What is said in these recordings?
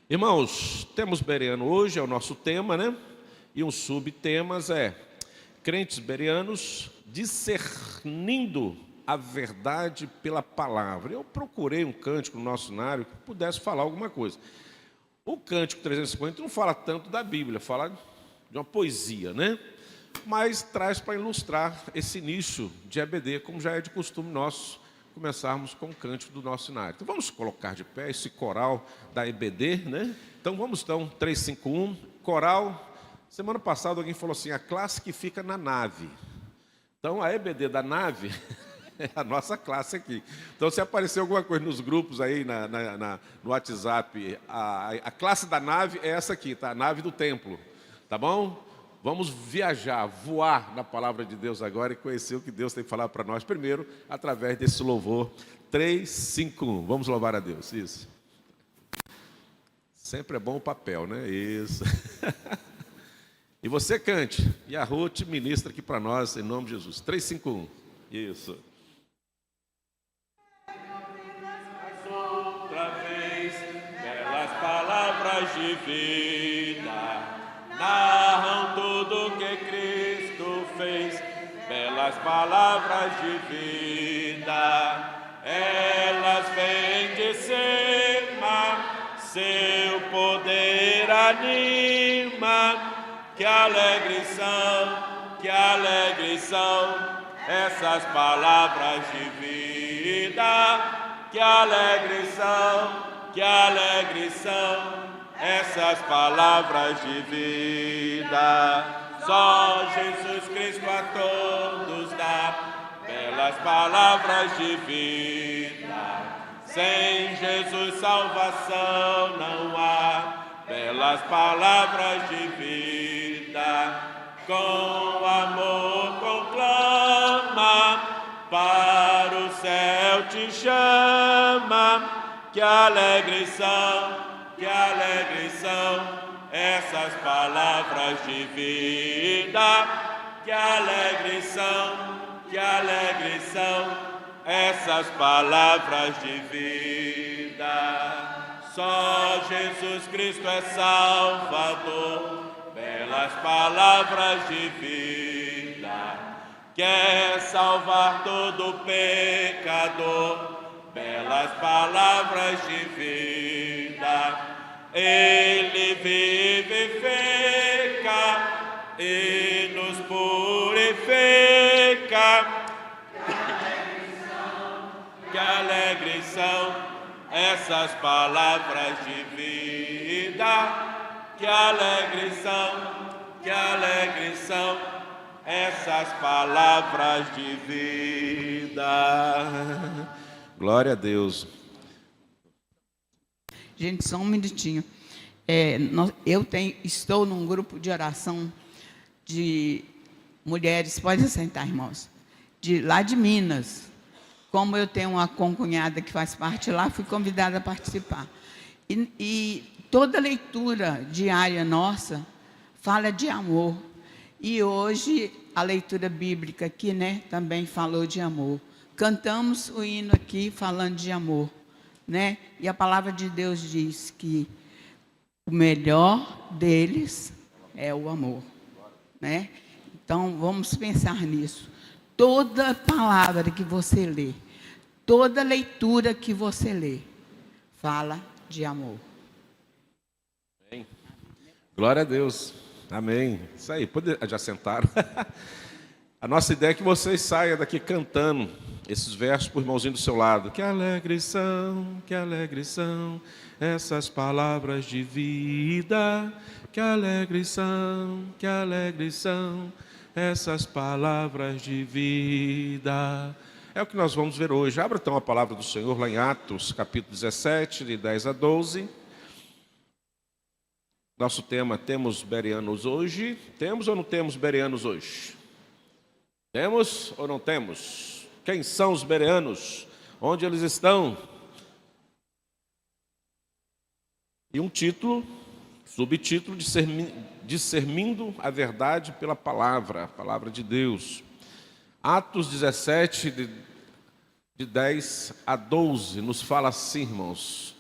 Irmãos, temos bereano hoje, é o nosso tema, né? E um subtemas é crentes bereanos discernindo a verdade pela palavra. Eu procurei um cântico no nosso cenário que pudesse falar alguma coisa. O cântico 350 não fala tanto da Bíblia, fala de uma poesia, né? Mas traz para ilustrar esse nicho de EBD, como já é de costume nosso, começarmos com o cântico do nosso cenário. Então vamos colocar de pé esse coral da EBD, né? Então vamos 351, coral. Semana passada alguém falou assim, a classe que fica na nave. Então a EBD da nave é a nossa classe aqui. Então se aparecer alguma coisa nos grupos aí, no WhatsApp, a classe da nave é essa aqui, tá? A nave do templo, tá bom? Vamos viajar, voar na palavra de Deus agora e conhecer o que Deus tem falado para nós primeiro, através desse louvor 351. Vamos louvar a Deus, isso. Sempre é bom o papel, né? Isso. E você cante, e a Ruth ministra aqui para nós, em nome de Jesus. 351, isso. Outra vez, belas palavras de vida narram tudo que Cristo fez, belas palavras de vida, elas vêm de cima, seu poder anima, que alegres são essas palavras de vida, que alegres são essas palavras de vida. Só Jesus Cristo a todos dá belas palavras de vida. Sem Jesus salvação não há belas palavras de vida. Com amor conclama, para o céu te chama, que alegres são essas palavras de vida, que alegres são essas palavras de vida. Só Jesus Cristo é Salvador, belas palavras de vida, quer salvar todo pecador, belas palavras de vida. Ele vivifica e nos purifica. Que alegres são essas palavras de vida. Que alegres são essas palavras de vida. Glória a Deus. Gente, só um minutinho. Estou num grupo de oração de mulheres, pode sentar, irmãos, lá de Minas. Como eu tenho uma concunhada que faz parte lá, fui convidada a participar. E toda leitura diária nossa fala de amor. E hoje a leitura bíblica aqui, né, também falou de amor. Cantamos o hino aqui falando de amor, né? E a palavra de Deus diz que o melhor deles é o amor, né? Então vamos pensar nisso. Toda palavra que você lê, toda leitura que você lê, fala de amor. Amém. Glória a Deus. Amém. Isso aí, já sentaram? A nossa ideia é que vocês saiam daqui cantando esses versos para o irmãozinho do seu lado. Que alegres são essas palavras de vida. Que alegres são essas palavras de vida. É o que nós vamos ver hoje. Abra então a palavra do Senhor lá em Atos, capítulo 17, de 10 a 12. Nosso tema, temos bereanos hoje? Temos ou não temos bereanos hoje? Temos ou não temos? Quem são os bereanos? Onde eles estão? E um título, subtítulo, discernindo a verdade pela palavra, a palavra de Deus. Atos 17, de 10 a 12, nos fala assim, irmãos.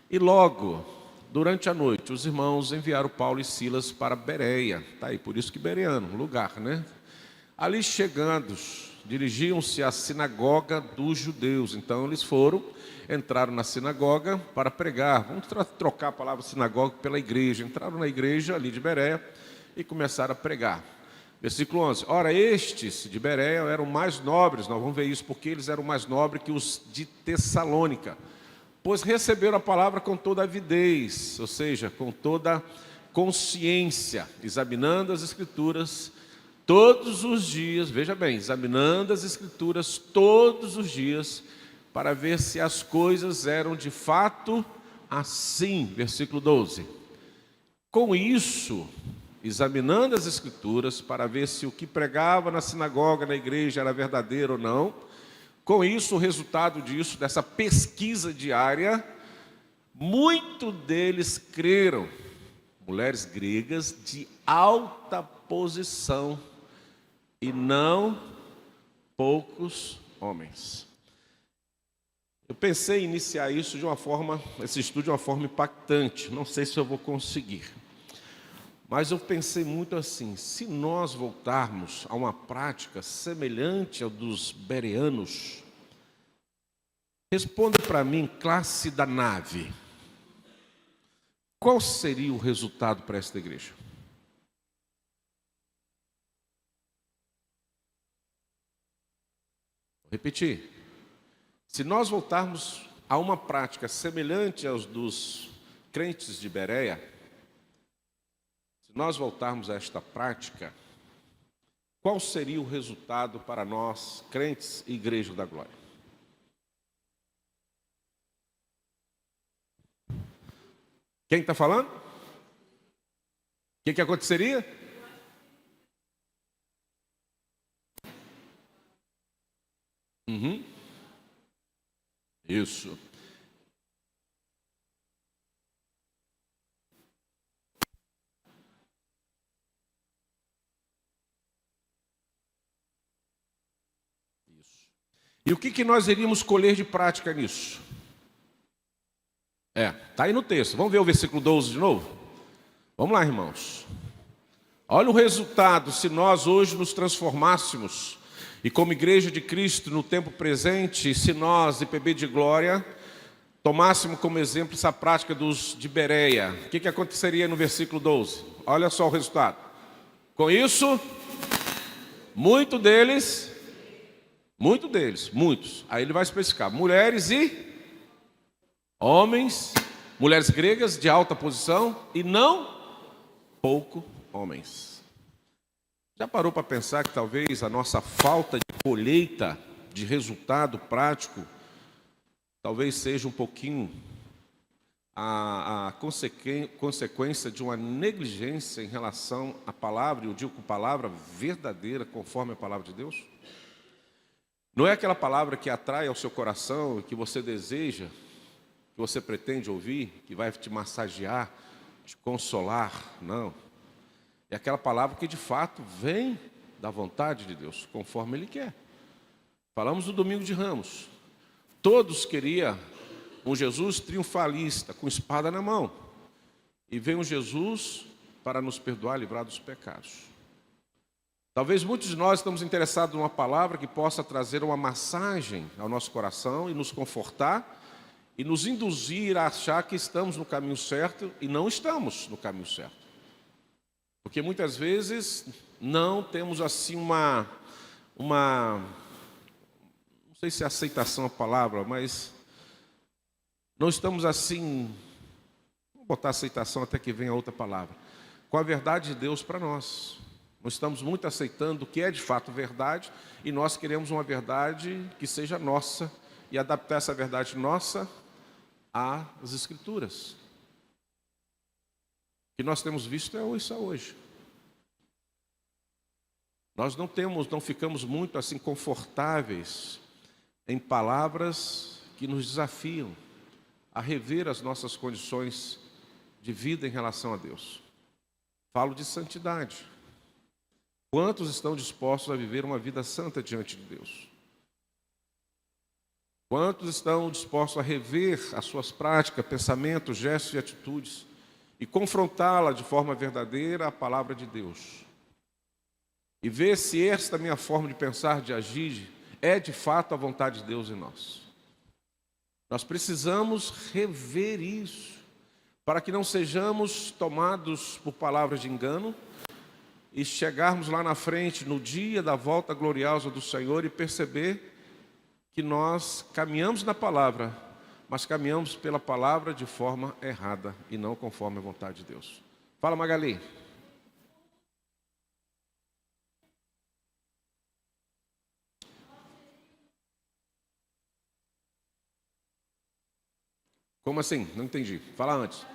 E logo durante a noite, os irmãos enviaram Paulo e Silas para Bereia. Está aí, por isso que Bereano, lugar, né? Ali chegando, dirigiam-se à sinagoga dos judeus. Então eles entraram na sinagoga para pregar. Vamos trocar a palavra sinagoga pela igreja. Entraram na igreja ali de Bereia e começaram a pregar. Versículo 11. Ora, estes de Bereia eram mais nobres. Nós vamos ver isso porque eles eram mais nobres que os de Tessalônica. Pois receberam a palavra com toda avidez, ou seja, com toda consciência, examinando as Escrituras todos os dias, veja bem, examinando as Escrituras todos os dias, para ver se as coisas eram de fato assim. Versículo 12. Com isso, examinando as Escrituras, para ver se o que pregava na sinagoga, na igreja, era verdadeiro ou não. Com isso, o resultado disso, dessa pesquisa diária, muitos deles creram. Mulheres gregas de alta posição e não poucos homens. Eu pensei em iniciar esse estudo de uma forma impactante. Não sei se eu vou conseguir. Mas eu pensei muito assim, se nós voltarmos a uma prática semelhante ao dos bereanos, responda para mim, classe da nave, qual seria o resultado para esta igreja? Vou repetir, se nós voltarmos a uma prática semelhante aos dos crentes de Bereia, se nós voltarmos a esta prática, qual seria o resultado para nós, crentes e Igreja da Glória? Quem está falando? O que aconteceria? Isso. E o que nós iríamos colher de prática nisso? Está aí no texto. Vamos ver o versículo 12 de novo? Vamos lá, irmãos. Olha o resultado se nós hoje nos transformássemos e como igreja de Cristo no tempo presente, se nós, IPB de Glória, tomássemos como exemplo essa prática dos de Bereia. O que aconteceria no versículo 12? Olha só o resultado. Com isso, muitos, aí ele vai especificar, mulheres e homens, mulheres gregas de alta posição e não pouco homens. Já parou para pensar que talvez a nossa falta de colheita, de resultado prático, talvez seja um pouquinho a consequência de uma negligência em relação à palavra, eu digo com palavra verdadeira, conforme a palavra de Deus? Não é aquela palavra que atrai ao seu coração, que você deseja, que você pretende ouvir, que vai te massagear, te consolar, não. É aquela palavra que de fato vem da vontade de Deus, conforme Ele quer. Falamos do domingo de Ramos. Todos queriam um Jesus triunfalista, com espada na mão. E veio um Jesus para nos perdoar, livrar dos pecados. Talvez muitos de nós estamos interessados numa palavra que possa trazer uma massagem ao nosso coração e nos confortar e nos induzir a achar que estamos no caminho certo e não estamos no caminho certo. Porque muitas vezes não temos assim uma não sei se é aceitação a palavra, mas não estamos assim, vou botar aceitação até que venha outra palavra, com a verdade de Deus para nós. Nós estamos muito aceitando o que é de fato verdade e nós queremos uma verdade que seja nossa e adaptar essa verdade nossa às Escrituras. O que nós temos visto é isso hoje. Nós não ficamos muito assim confortáveis em palavras que nos desafiam a rever as nossas condições de vida em relação a Deus. Falo de santidade. Quantos estão dispostos a viver uma vida santa diante de Deus? Quantos estão dispostos a rever as suas práticas, pensamentos, gestos e atitudes e confrontá-la de forma verdadeira à palavra de Deus? E ver se esta minha forma de pensar, de agir, é de fato a vontade de Deus em nós. Nós precisamos rever isso, para que não sejamos tomados por palavras de engano e chegarmos lá na frente, no dia da volta gloriosa do Senhor, e perceber que nós caminhamos na palavra, mas caminhamos pela palavra de forma errada e não conforme a vontade de Deus. Fala, Magali. Como assim? Não entendi. Fala antes.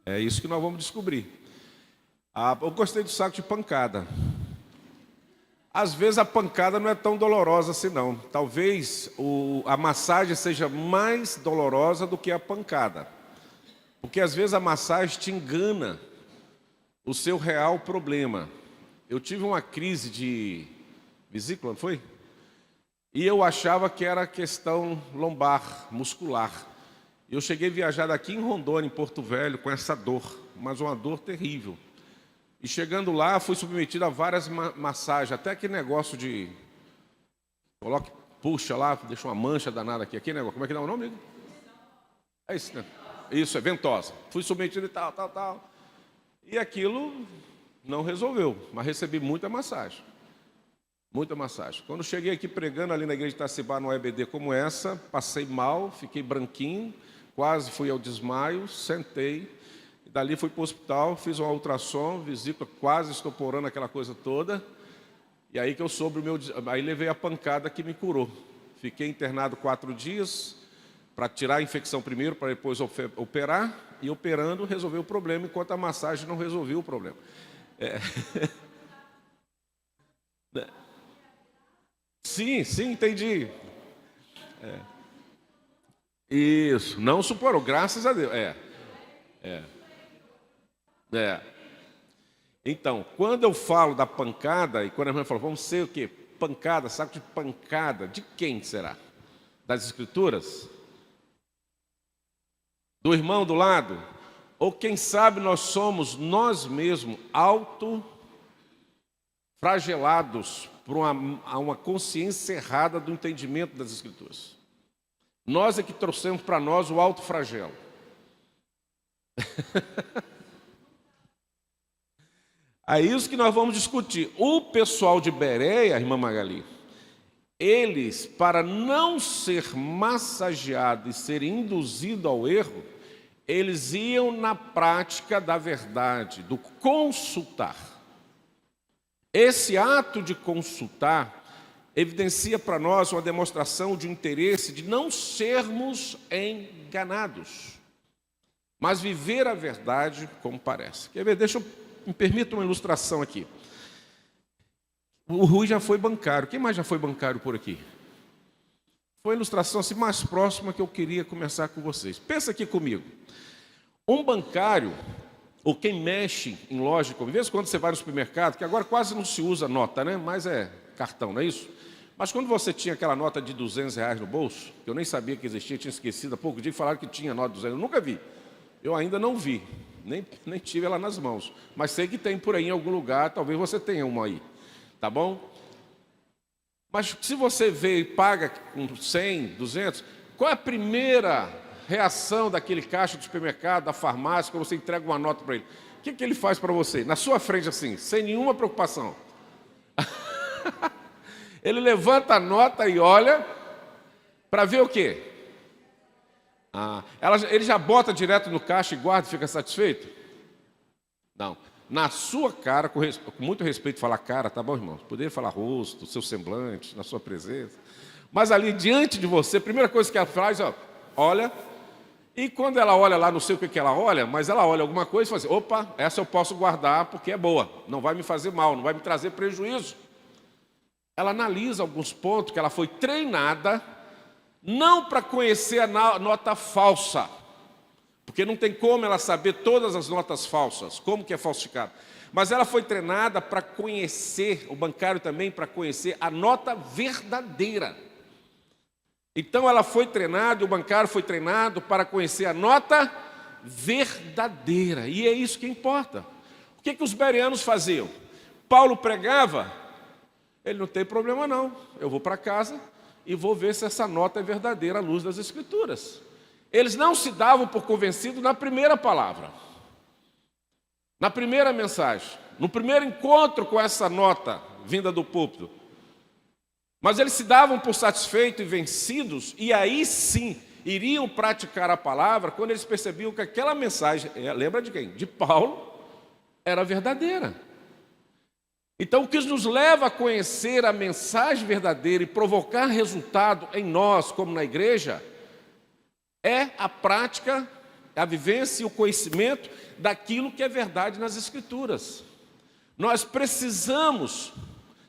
É isso que nós vamos descobrir. Eu gostei do saco de pancada. Às vezes a pancada não é tão dolorosa assim não. Talvez a massagem seja mais dolorosa do que a pancada. Porque às vezes a massagem te engana o seu real problema. Eu tive uma crise de vesícula, não foi? E eu achava que era questão lombar, muscular. Eu cheguei a viajar daqui em Rondônia, em Porto Velho, com essa dor, mas uma dor terrível. E chegando lá, fui submetido a várias massagens, até aquele negócio de... Coloque, puxa lá, deixa uma mancha danada aqui. Aquele negócio, como é que dá o nome? É isso, né? Isso, é ventosa. Fui submetido e tal. E aquilo não resolveu, mas recebi muita massagem. Muita massagem. Quando cheguei aqui pregando ali na igreja de Itacibá, numa EBD como essa, passei mal, fiquei branquinho, quase fui ao desmaio, sentei, e dali fui para o hospital, fiz uma ultrassom, vesícula quase estoporando aquela coisa toda, e aí que eu soube aí levei a pancada que me curou. Fiquei internado 4 dias, para tirar a infecção primeiro, para depois operar, e operando resolveu o problema, enquanto a massagem não resolveu o problema. Sim, entendi. Isso, não suporou, graças a Deus. Então, quando eu falo da pancada, e quando a irmã falou, vamos ser o quê? Pancada, saco de pancada, de quem será? Das Escrituras? Do irmão do lado? Ou quem sabe nós somos nós mesmos autoflagelados por uma consciência errada do entendimento das Escrituras. Nós é que trouxemos para nós o autoflagelo. É isso que nós vamos discutir. O pessoal de Bereia, irmã Magali, eles, para não ser massageado e ser induzido ao erro, eles iam na prática da verdade, do consultar. Esse ato de consultar evidencia para nós uma demonstração de interesse de não sermos enganados, mas viver a verdade como parece. Quer ver? Me permita uma ilustração aqui. O Rui já foi bancário. Quem mais já foi bancário por aqui? Foi a ilustração assim, mais próxima que eu queria começar com vocês. Pensa aqui comigo. Um bancário, ou quem mexe em loja, às vezes quando você vai no supermercado, que agora quase não se usa nota, né? Mas é cartão, não é isso? Mas quando você tinha aquela nota de R$200 no bolso, que eu nem sabia que existia, tinha esquecido, há pouco dia falaram que tinha nota de 200, eu nunca vi. Eu ainda não vi, nem tive ela nas mãos. Mas sei que tem por aí em algum lugar, talvez você tenha uma aí, tá bom? Mas se você vê e paga com 100, 200, qual é a primeira reação daquele caixa do supermercado, da farmácia, quando você entrega uma nota para ele? O que ele faz para você? Na sua frente assim, sem nenhuma preocupação. Ele levanta a nota e olha para ver o quê? Ele já bota direto no caixa e guarda e fica satisfeito? Não. na sua cara, com muito respeito falar cara, tá bom, irmãos? Poderia falar rosto, seu semblante, na sua presença. Mas ali diante de você, a primeira coisa que ela faz, ó, olha. E quando ela olha lá, não sei o que ela olha, mas ela olha alguma coisa e fala assim, opa, essa eu posso guardar porque é boa, não vai me fazer mal, não vai me trazer prejuízo. Ela analisa alguns pontos que ela foi treinada, não para conhecer a nota falsa, porque não tem como ela saber todas as notas falsas, como que é falsificado. Mas ela foi treinada para conhecer, o bancário também, para conhecer a nota verdadeira. Então ela foi treinada, o bancário foi treinado para conhecer a nota verdadeira. E é isso que importa. O que os bereanos faziam? Paulo pregava, ele não tem problema não. Eu vou para casa e vou ver se essa nota é verdadeira à luz das Escrituras. Eles não se davam por convencidos na primeira palavra, na primeira mensagem, no primeiro encontro com essa nota vinda do púlpito. Mas eles se davam por satisfeitos e vencidos, e aí sim iriam praticar a palavra quando eles percebiam que aquela mensagem, lembra de quem? De Paulo, era verdadeira. Então o que nos leva a conhecer a mensagem verdadeira e provocar resultado em nós, como na igreja, é a prática, a vivência e o conhecimento daquilo que é verdade nas Escrituras. Nós precisamos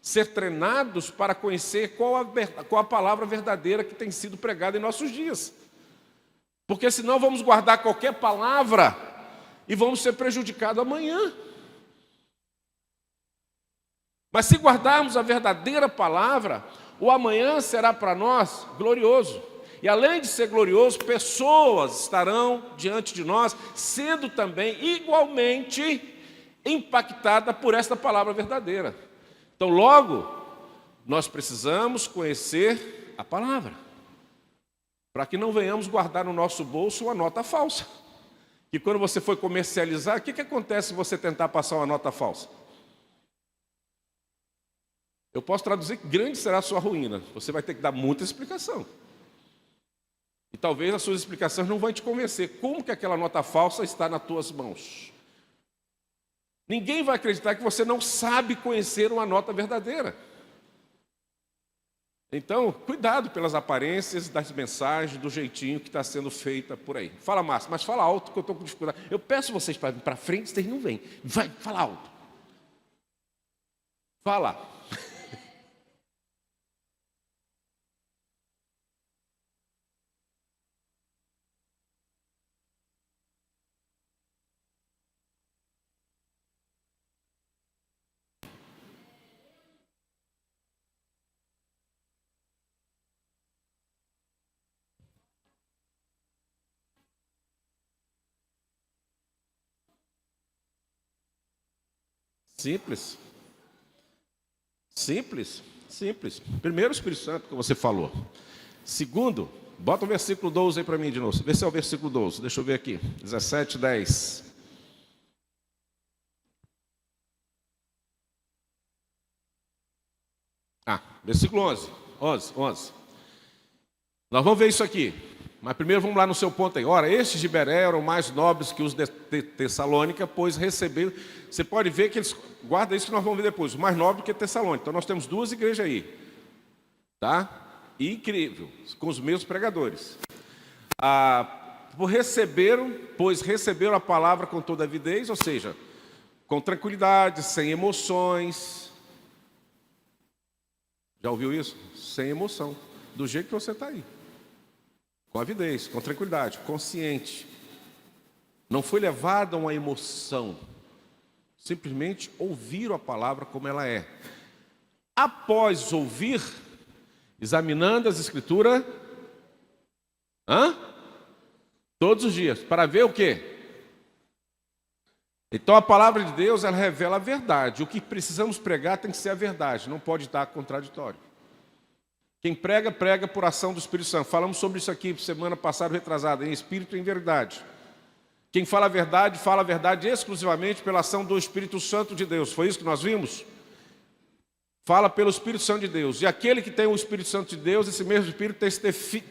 ser treinados para conhecer qual a palavra verdadeira que tem sido pregada em nossos dias. Porque senão vamos guardar qualquer palavra e vamos ser prejudicados amanhã. Mas se guardarmos a verdadeira palavra, o amanhã será para nós glorioso. E além de ser glorioso, pessoas estarão diante de nós, sendo também igualmente impactadas por esta palavra verdadeira. Então, logo, nós precisamos conhecer a palavra, para que não venhamos guardar no nosso bolso uma nota falsa. Que quando você for comercializar, o que acontece se você tentar passar uma nota falsa? Eu posso traduzir que grande será a sua ruína. Você vai ter que dar muita explicação. E talvez as suas explicações não vão te convencer. Como que aquela nota falsa está nas tuas mãos? Ninguém vai acreditar que você não sabe conhecer uma nota verdadeira. Então, cuidado pelas aparências das mensagens, do jeitinho que está sendo feita por aí. Fala, Márcio, mas fala alto que eu estou com dificuldade. Eu peço vocês para vir para frente, vocês não vêm. Vai, fala alto. Fala. Simples. Simples. Simples. Primeiro, o Espírito Santo, que você falou. Segundo, bota o versículo 12 aí para mim de novo. Vê se é o versículo 12. Deixa eu ver aqui. 17, 10. Versículo 11. 11. Nós vamos ver isso aqui. Mas primeiro vamos lá no seu ponto aí. Ora, estes de Beré eram mais nobres que os de Tessalônica, pois receberam... Você pode ver que eles... Guarda isso que nós vamos ver depois. O mais nobre que Tessalônica. Então nós temos duas igrejas aí. Tá? Incrível. Com os mesmos pregadores. Pois receberam a palavra com toda avidez, ou seja, com tranquilidade, sem emoções. Já ouviu isso? Sem emoção. Do jeito que você está aí. Com avidez, com tranquilidade, consciente. Não foi levado a uma emoção. Simplesmente ouviram a palavra como ela é. Após ouvir, examinando as Escrituras, todos os dias, para ver o quê? Então a palavra de Deus, ela revela a verdade. O que precisamos pregar tem que ser a verdade, não pode estar contraditório. Quem prega, prega por ação do Espírito Santo. Falamos sobre isso aqui semana passada, retrasada, em espírito e em verdade. Quem fala a verdade exclusivamente pela ação do Espírito Santo de Deus. Foi isso que nós vimos? Fala pelo Espírito Santo de Deus. E aquele que tem o Espírito Santo de Deus, esse mesmo Espírito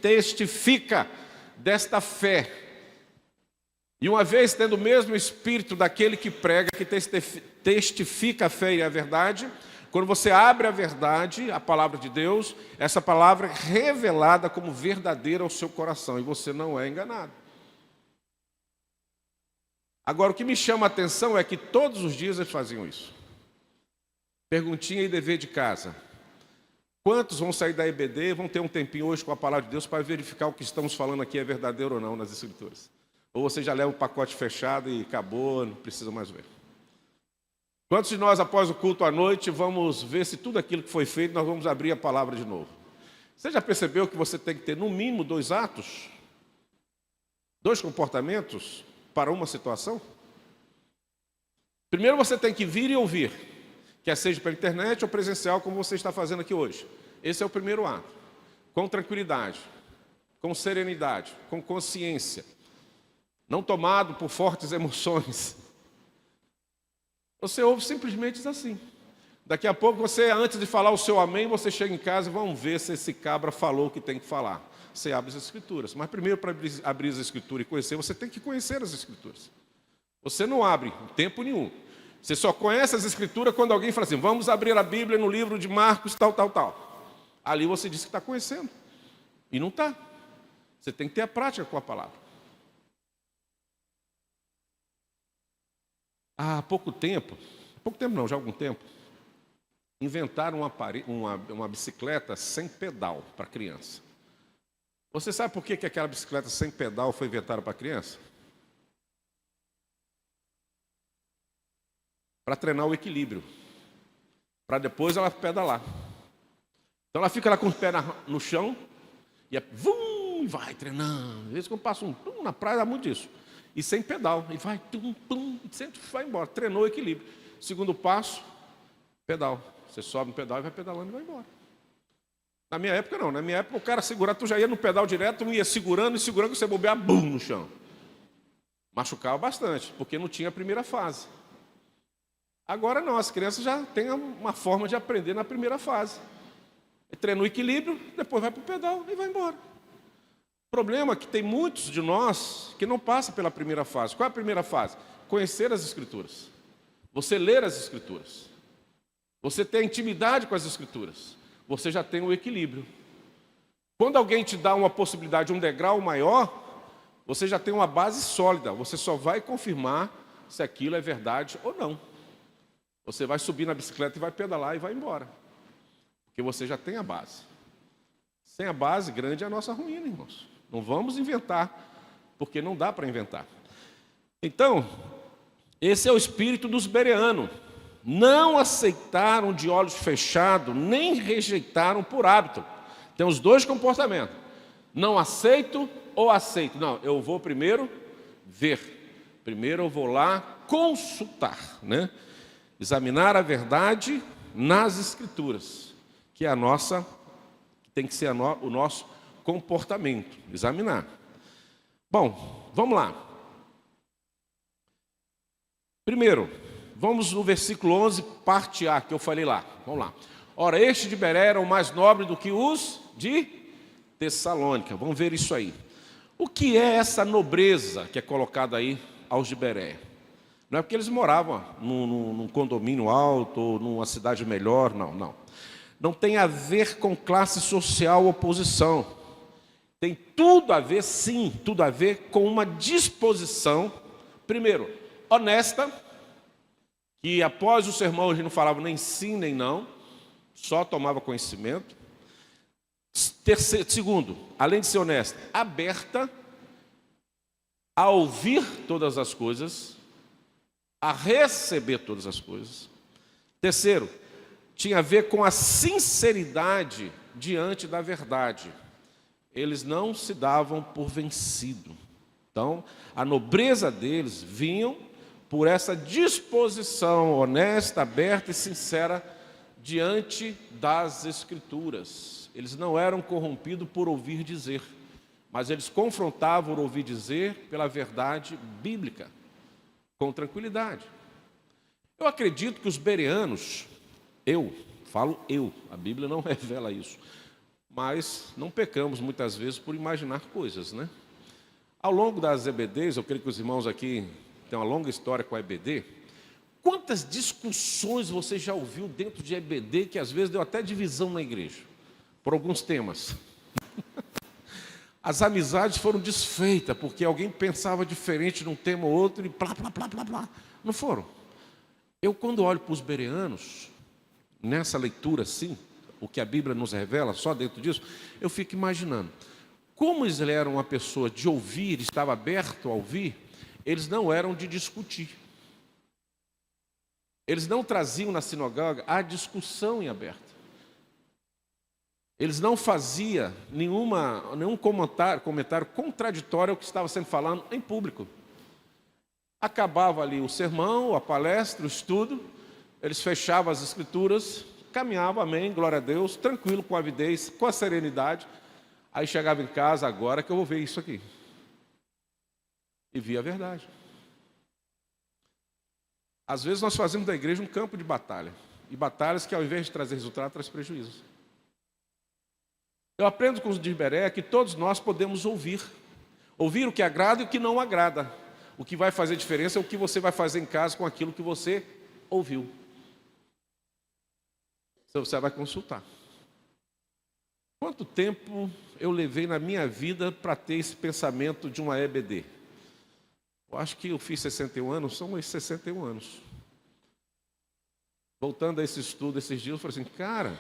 testifica desta fé. E uma vez tendo o mesmo espírito daquele que prega, que testifica a fé e a verdade, quando você abre a verdade, a palavra de Deus, essa palavra é revelada como verdadeira ao seu coração, e você não é enganado. Agora, o que me chama a atenção é que todos os dias eles faziam isso. Perguntinha e dever de casa. Quantos vão sair da EBD, vão ter um tempinho hoje com a palavra de Deus para verificar o que estamos falando aqui é verdadeiro ou não nas Escrituras? Ou você já leva o pacote fechado e acabou, não precisa mais ver? Quantos de nós, após o culto à noite, vamos ver se tudo aquilo que foi feito, nós vamos abrir a palavra de novo? Você já percebeu que você tem que ter, no mínimo, 2 atos? 2 comportamentos para uma situação? Primeiro você tem que vir e ouvir, quer seja pela internet ou presencial, como você está fazendo aqui hoje. Esse é o primeiro ato. Com tranquilidade, com serenidade, com consciência, não tomado por fortes emoções. Você ouve simplesmente assim. Daqui a pouco você, antes de falar o seu amém, você chega em casa e vamos ver se esse cabra falou o que tem que falar. Você abre as Escrituras. Mas primeiro, para abrir as Escrituras e conhecer, você tem que conhecer as Escrituras. Você não abre em tempo nenhum. Você só conhece as Escrituras quando alguém fala assim, vamos abrir a Bíblia no livro de Marcos, tal, tal, tal. Ali você diz que está conhecendo. E não está. Você tem que ter a prática com a palavra. Há pouco tempo não, já há algum tempo, inventaram uma bicicleta sem pedal para criança. Você sabe por que aquela bicicleta sem pedal foi inventada para criança? Para treinar o equilíbrio, para depois ela pedalar. Então ela fica lá com os pés no chão e vai treinando. Às vezes quando passa na praia dá muito isso. E sem pedal, e vai, e sempre vai embora. Treinou o equilíbrio. Segundo passo, pedal. Você sobe no pedal e vai pedalando e vai embora. Na minha época não, na minha época o cara segurava, tu já ia no pedal direto, tu ia segurando, você bobear, no chão. Machucava bastante, porque não tinha a primeira fase. Agora não, as crianças já têm uma forma de aprender na primeira fase. Treina o equilíbrio, depois vai para o pedal e vai embora. O problema é que tem muitos de nós que não passam pela primeira fase. Qual é a primeira fase? Conhecer as Escrituras. Você ler as Escrituras. Você ter intimidade com as Escrituras. Você já tem o equilíbrio. Quando alguém te dá uma possibilidade, um degrau maior, você já tem uma base sólida. Você só vai confirmar se aquilo é verdade ou não. Você vai subir na bicicleta e vai pedalar e vai embora. Porque você já tem a base. Sem a base, grande é a nossa ruína, irmãos. Não vamos inventar, porque não dá para inventar. Então, esse é o espírito dos bereanos. Não aceitaram de olhos fechados, nem rejeitaram por hábito. Tem os 2 comportamentos. Não aceito ou aceito. Não, eu vou primeiro ver. Primeiro eu vou lá consultar, né? Examinar a verdade nas Escrituras, que é que tem que ser o nosso comportamento, examinar. Bom, vamos lá. Primeiro, vamos no versículo 11, parte A, que eu falei lá. Vamos lá. Ora, este de Beré era o mais nobre do que os de Tessalônica. Vamos ver isso aí. O que é essa nobreza que é colocada aí aos de Beré? Não é porque eles moravam num condomínio alto ou numa cidade melhor, não. Não tem a ver com classe social ou posição. Tem tudo a ver, sim, tudo a ver com uma disposição, primeiro, honesta, que após o sermão a gente não falava nem sim nem não, só tomava conhecimento. Segundo, além de ser honesta, aberta a ouvir todas as coisas, a receber todas as coisas. Terceiro, tinha a ver com a sinceridade diante da verdade. Eles não se davam por vencido. Então, a nobreza deles vinham por essa disposição honesta, aberta e sincera diante das Escrituras. Eles não eram corrompidos por ouvir dizer, mas eles confrontavam o ouvir dizer pela verdade bíblica, com tranquilidade. Eu acredito que os bereanos, a Bíblia não revela isso, mas não pecamos muitas vezes por imaginar coisas, né? Ao longo das EBDs, eu creio que os irmãos aqui têm uma longa história com a EBD. Quantas discussões você já ouviu dentro de EBD que às vezes deu até divisão na igreja, por alguns temas? As amizades foram desfeitas porque alguém pensava diferente num tema ou outro e blá, blá, blá, blá, blá. Não foram. Eu, quando olho para os bereanos, nessa leitura assim, o que a Bíblia nos revela, só dentro disso, eu fico imaginando. Como eles eram uma pessoa de ouvir, estava aberto a ouvir, eles não eram de discutir. Eles não traziam na sinagoga a discussão em aberto. Eles não faziam nenhum comentário contraditório ao que estava sendo falado em público. Acabava ali o sermão, a palestra, o estudo, eles fechavam as escrituras, caminhavam, amém, glória a Deus, tranquilo, com a avidez, com a serenidade. Aí chegava em casa, agora que eu vou ver isso aqui. E via a verdade. Às vezes nós fazemos da igreja um campo de batalha. E batalhas que ao invés de trazer resultado, traz prejuízos. Eu aprendo com os de Iberé que todos nós podemos ouvir. Ouvir o que agrada e o que não agrada. O que vai fazer diferença é o que você vai fazer em casa com aquilo que você ouviu. Então você vai consultar. Quanto tempo eu levei na minha vida para ter esse pensamento de uma EBD? Eu acho que eu fiz 61 anos, são esses 61 anos. Voltando a esse estudo esses dias, eu falei assim, cara,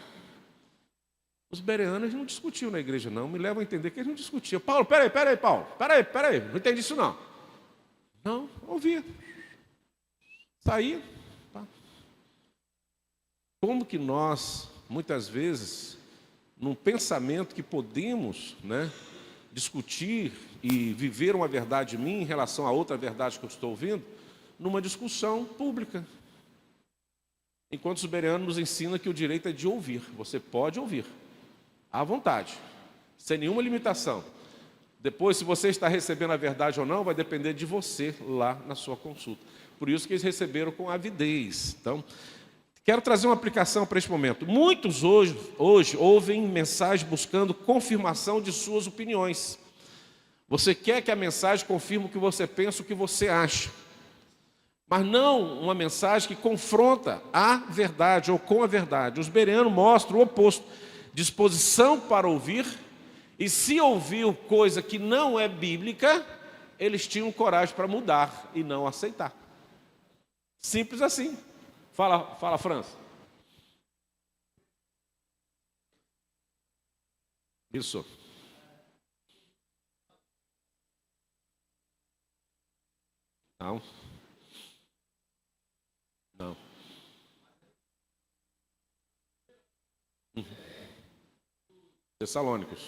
os bereanos não discutiam na igreja não, me levam a entender que eles não discutiam. Paulo, peraí, Paulo, peraí, não entendi isso não. Não, ouvia. Saía. Tá. Como que nós, muitas vezes, num pensamento que podemos, discutir e viver uma verdade minha em relação a outra verdade que eu estou ouvindo, numa discussão pública. Enquanto os bereanos nos ensinam que o direito é de ouvir. Você pode ouvir, à vontade, sem nenhuma limitação. Depois, se você está recebendo a verdade ou não, vai depender de você lá na sua consulta. Por isso que eles receberam com avidez. Então, quero trazer uma aplicação para este momento. Muitos hoje ouvem mensagem buscando confirmação de suas opiniões. Você quer que a mensagem confirme o que você pensa, o que você acha. Mas não uma mensagem que confronta a verdade ou com a verdade. Os bereanos mostram o oposto. Disposição para ouvir. E se ouviu coisa que não é bíblica, eles tinham coragem para mudar e não aceitar. Simples assim. Fala, França. Isso. Não. Não. Tessalônicos.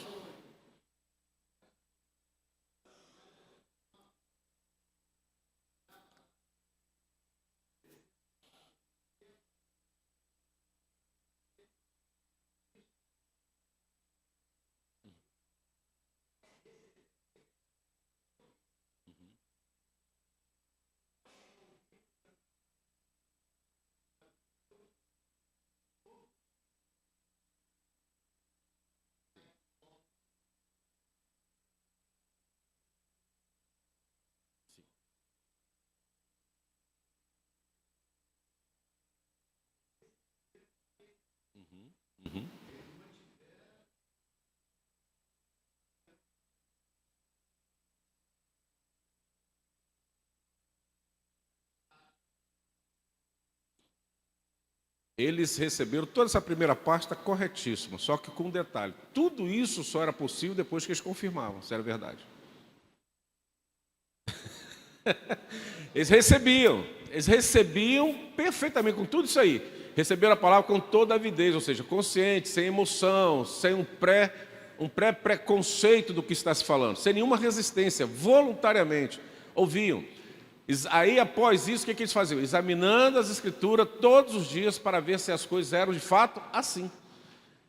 Uhum. Eles receberam toda essa primeira parte, está corretíssima, só que com um detalhe. Tudo isso só era possível depois que eles confirmavam, se era verdade. Eles recebiam perfeitamente com tudo isso aí. Receberam a palavra com toda a avidez, ou seja, consciente, sem emoção, sem um pré-preconceito do que está se falando, sem nenhuma resistência, voluntariamente, ouviam. Aí, após isso, o que eles faziam? Examinando as escrituras todos os dias para ver se as coisas eram de fato assim.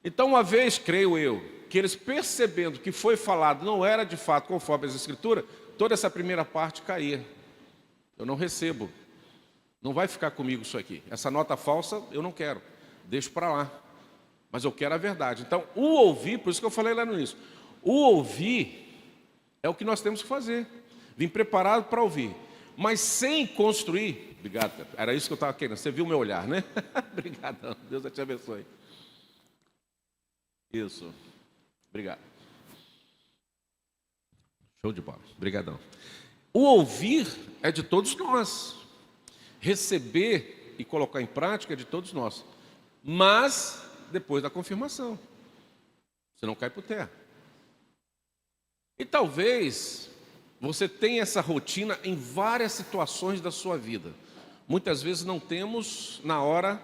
Então, uma vez, creio eu, que eles percebendo que foi falado não era de fato conforme as escrituras, toda essa primeira parte caía. Eu não recebo. Não vai ficar comigo isso aqui. Essa nota falsa eu não quero. Deixo para lá. Mas eu quero a verdade. Então, o ouvir, por isso que eu falei lá no início, o ouvir É o que nós temos que fazer. Vim preparado para ouvir. Mas sem construir. Obrigado, cara. Era isso que eu estava querendo. Você viu o meu olhar, né? Obrigadão. Deus te abençoe. Isso. Obrigado. Show de bola. Obrigadão. O ouvir é de todos nós. Receber e colocar em prática é de todos nós. Mas depois da confirmação. Você não cai por terra. E talvez você tenha essa rotina em várias situações da sua vida. Muitas vezes não temos na hora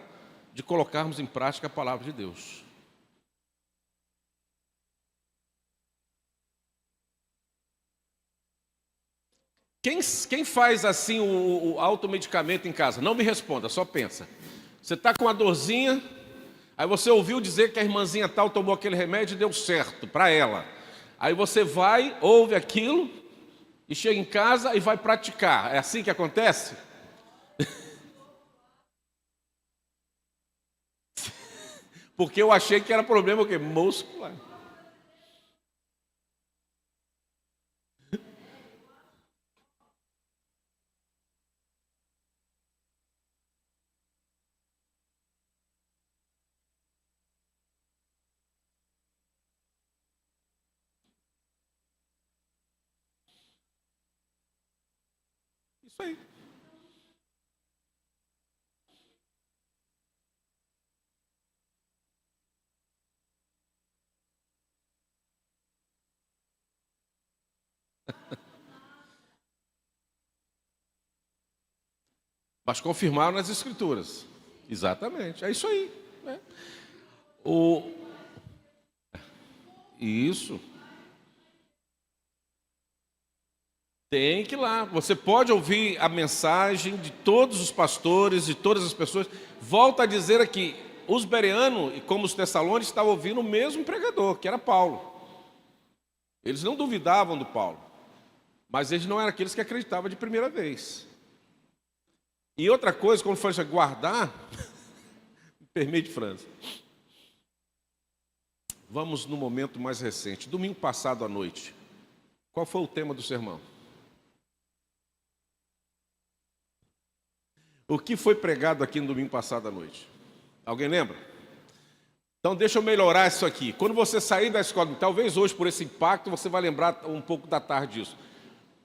de colocarmos em prática a palavra de Deus. Quem faz assim o automedicamento em casa? Não me responda, só pensa. Você está com uma dorzinha, aí você ouviu dizer que a irmãzinha tal tomou aquele remédio e deu certo para ela. Aí você vai, ouve aquilo e chega em casa e vai praticar. É assim que acontece? Porque eu achei que era problema o quê? Muscular. Isso aí. Mas confirmaram nas escrituras. Exatamente, é isso aí. Né? Isso. Tem que ir lá. Você pode ouvir a mensagem de todos os pastores, de todas as pessoas. Volta a dizer aqui, os bereanos, e como os tessalônicos, estavam ouvindo o mesmo pregador, que era Paulo. Eles não duvidavam do Paulo, mas eles não eram aqueles que acreditavam de primeira vez. E outra coisa, quando for guardar, me permite, França. Vamos no momento mais recente. Domingo passado à noite. Qual foi o tema do sermão? O que foi pregado aqui no domingo passado à noite? Alguém lembra? Então deixa eu melhorar isso aqui. Quando você sair da escola, talvez hoje por esse impacto você vai lembrar um pouco da tarde disso.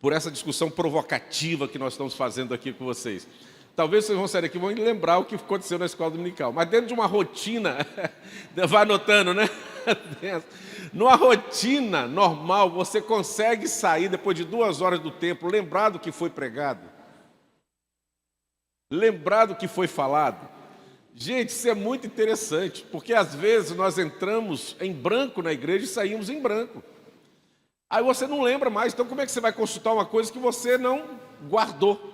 Por essa discussão provocativa que nós estamos fazendo aqui com vocês. Talvez vocês vão sair daqui e vão lembrar o que aconteceu na escola dominical. Mas dentro de uma rotina, vai anotando, né? Numa rotina normal, você consegue sair depois de 2 horas do templo, lembrar do que foi pregado, lembrar do que foi falado. Gente, isso é muito interessante, porque às vezes nós entramos em branco na igreja e saímos em branco. Aí você não lembra mais, então como é que você vai consultar uma coisa que você não guardou?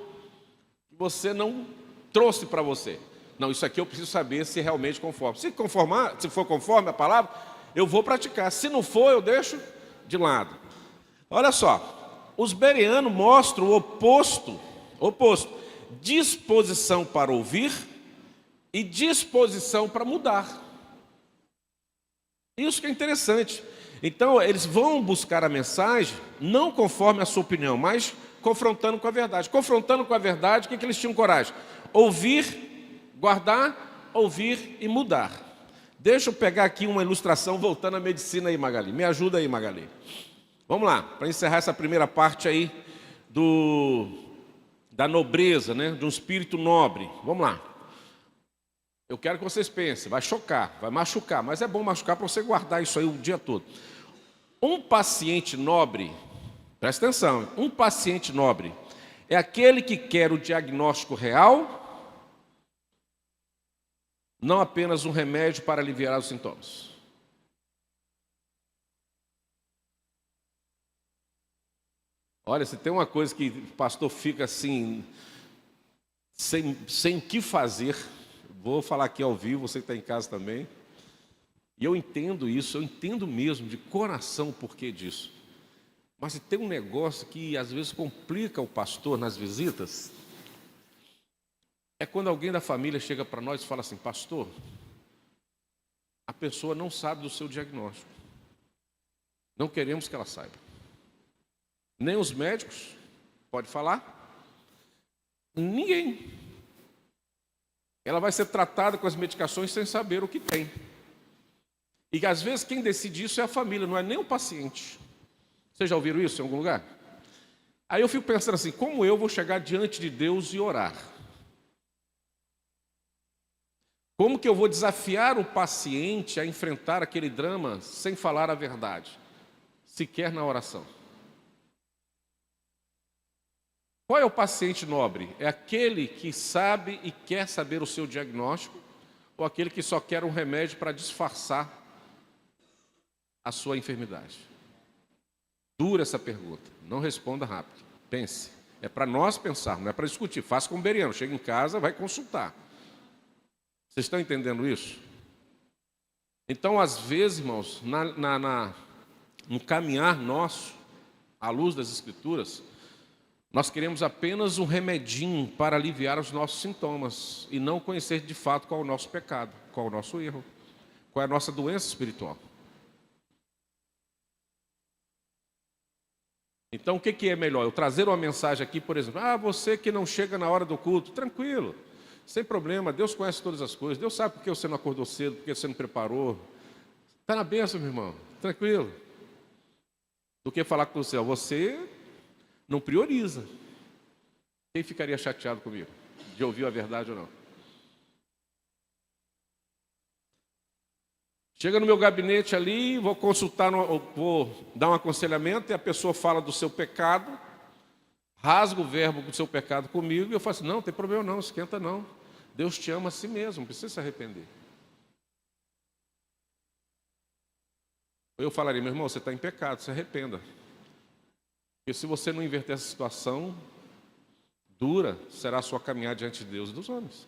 Você não trouxe para você. Não, isso aqui eu preciso saber se realmente conforme. Se for conforme a palavra, eu vou praticar. Se não for, eu deixo de lado. Olha só, os bereanos mostram o oposto. Disposição para ouvir e disposição para mudar. Isso que é interessante. Então, eles vão buscar a mensagem, não conforme a sua opinião, mas confrontando com a verdade. Confrontando com a verdade, o que eles tinham coragem? Ouvir, guardar, ouvir e mudar. Deixa eu pegar aqui uma ilustração, voltando à medicina aí, Magali. Me ajuda aí, Magali. Vamos lá, para encerrar essa primeira parte aí da nobreza, né? De um espírito nobre. Vamos lá. Eu quero que vocês pensem, vai chocar, vai machucar, mas é bom machucar para você guardar isso aí o dia todo. Um paciente nobre, presta atenção, um paciente nobre é aquele que quer o diagnóstico real, não apenas um remédio para aliviar os sintomas. Olha, se tem uma coisa que o pastor fica assim, sem o que fazer, vou falar aqui ao vivo, você que está em casa também. E eu entendo isso, eu entendo mesmo de coração o porquê disso. Mas se tem um negócio que às vezes complica o pastor nas visitas, é quando alguém da família chega para nós e fala assim, pastor, a pessoa não sabe do seu diagnóstico. Não queremos que ela saiba. Nem os médicos, pode falar? Ninguém. Ela vai ser tratada com as medicações sem saber o que tem. E às vezes quem decide isso é a família, não é nem o paciente. Vocês já ouviram isso em algum lugar? Aí eu fico pensando assim, como eu vou chegar diante de Deus e orar? Como que eu vou desafiar o paciente a enfrentar aquele drama sem falar a verdade? Sequer na oração. Qual é o paciente nobre? É aquele que sabe e quer saber o seu diagnóstico ou aquele que só quer um remédio para disfarçar a sua enfermidade? Dura essa pergunta. Não responda rápido. Pense. É para nós pensarmos, não é para discutir. Faça como Beriano. Chega em casa, vai consultar. Vocês estão entendendo isso? Então, às vezes, irmãos, no caminhar nosso, à luz das Escrituras, nós queremos apenas um remedinho para aliviar os nossos sintomas e não conhecer de fato qual é o nosso pecado, qual é o nosso erro, qual é a nossa doença espiritual. Então, o que é melhor? Eu trazer uma mensagem aqui, por exemplo, você que não chega na hora do culto, tranquilo, sem problema, Deus conhece todas as coisas, Deus sabe por que você não acordou cedo, por que você não preparou. Está na bênção, meu irmão, tranquilo. Do que falar com você não prioriza. Quem ficaria chateado comigo? De ouvir a verdade ou não? Chega no meu gabinete ali, vou consultar, vou dar um aconselhamento e a pessoa fala do seu pecado, rasga o verbo do seu pecado comigo e eu falo assim, não tem problema não, esquenta não. Deus te ama a si mesmo, não precisa se arrepender. Eu falaria, meu irmão, você está em pecado, se arrependa. Porque se você não inverter essa situação, dura será a sua caminhada diante de Deus e dos homens.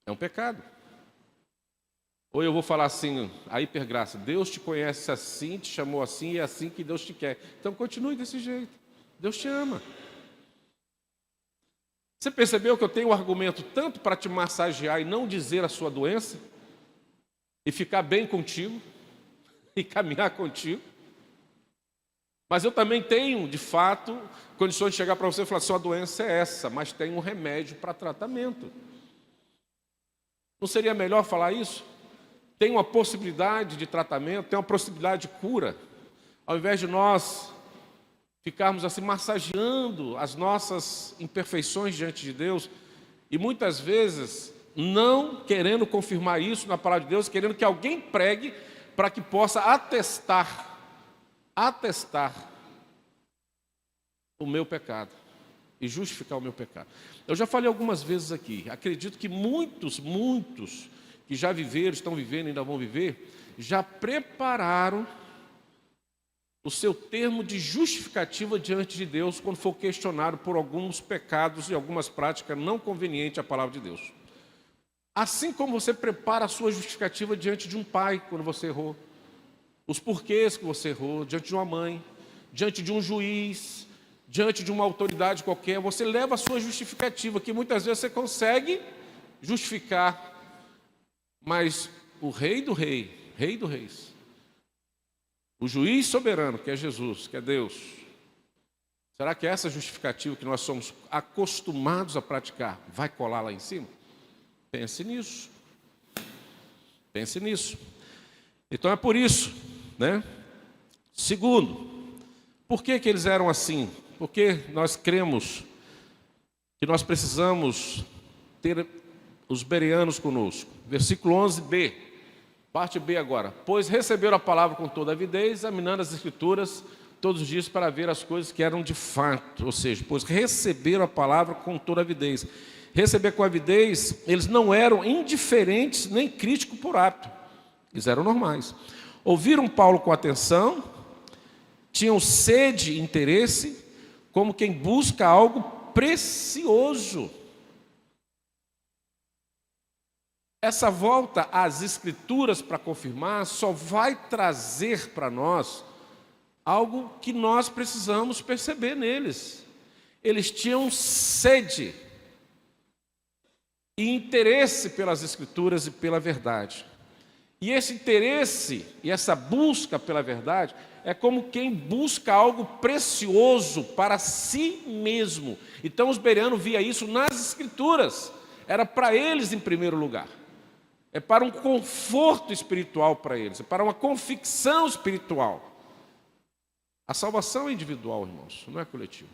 É um pecado. Ou eu vou falar assim, a hipergraça, Deus te conhece assim, te chamou assim, e é assim que Deus te quer. Então continue desse jeito. Deus te ama. Você percebeu que eu tenho um argumento tanto para te massagear e não dizer a sua doença? E ficar bem contigo? E caminhar contigo? Mas eu também tenho, de fato, condições de chegar para você e falar, sua doença é essa, mas tem um remédio para tratamento. Não seria melhor falar isso? Tem uma possibilidade de tratamento, tem uma possibilidade de cura. Ao invés de nós ficarmos assim massageando as nossas imperfeições diante de Deus e muitas vezes não querendo confirmar isso na palavra de Deus, querendo que alguém pregue para que possa atestar o meu pecado e justificar o meu pecado. Eu já falei algumas vezes aqui, acredito que muitos que já viveram, estão vivendo e ainda vão viver, já prepararam o seu termo de justificativa diante de Deus quando for questionado por alguns pecados e algumas práticas não convenientes à palavra de Deus. Assim como você prepara a sua justificativa diante de um pai quando você errou, os porquês que você errou, diante de uma mãe, diante de um juiz, diante de uma autoridade qualquer, você leva a sua justificativa, que muitas vezes você consegue justificar, mas o Rei do Reis, o juiz soberano, que é Jesus, que é Deus, será que essa justificativa que nós somos acostumados a praticar vai colar lá em cima? Pense nisso. Pense nisso. Então é por isso, né? Segundo, por que eles eram assim? Porque nós cremos que nós precisamos ter os bereanos conosco. Versículo 11b, parte B agora. Pois receberam a palavra com toda avidez, examinando as Escrituras todos os dias para ver as coisas que eram de fato. Ou seja, pois receberam a palavra com toda avidez. Receber com avidez, eles não eram indiferentes nem críticos por hábito. Eles eram normais. Ouviram Paulo com atenção, tinham sede e interesse, como quem busca algo precioso. Essa volta às Escrituras para confirmar só vai trazer para nós algo que nós precisamos perceber neles. Eles tinham sede e interesse pelas Escrituras e pela verdade. E esse interesse e essa busca pela verdade é como quem busca algo precioso para si mesmo. Então os bereanos via isso nas Escrituras. Era para eles em primeiro lugar. É para um conforto espiritual para eles, é para uma convicção espiritual. A salvação é individual, irmãos, não é coletiva.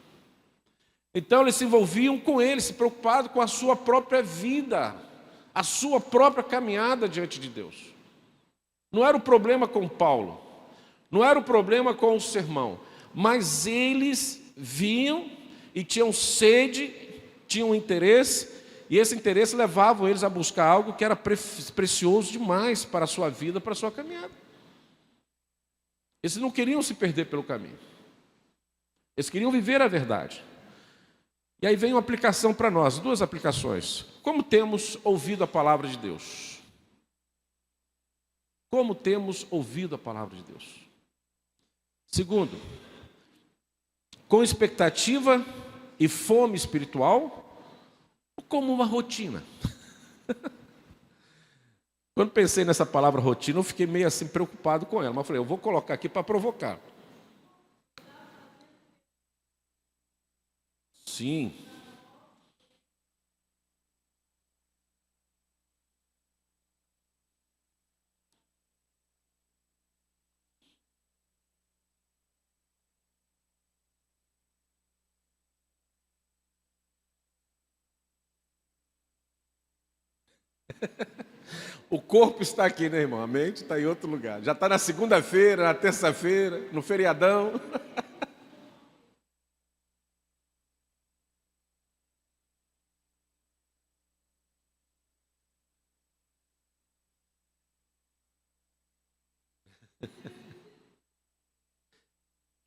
Então eles se envolviam com ele, se preocupavam com a sua própria vida, a sua própria caminhada diante de Deus. Não era o problema com Paulo, não era o problema com o sermão, mas eles vinham e tinham sede, tinham interesse, e esse interesse levava eles a buscar algo que era precioso demais para a sua vida, para a sua caminhada. Eles não queriam se perder pelo caminho. Eles queriam viver a verdade. E aí vem uma aplicação para nós, duas aplicações. Como temos ouvido a palavra de Deus? Como temos ouvido a palavra de Deus? Segundo, com expectativa e fome espiritual, ou como uma rotina? Quando pensei nessa palavra rotina, eu fiquei meio assim preocupado com ela, mas eu falei, eu vou colocar aqui para provocar. Sim. O corpo está aqui, né, irmão? A mente está em outro lugar. Já está na segunda-feira, na terça-feira, no feriadão.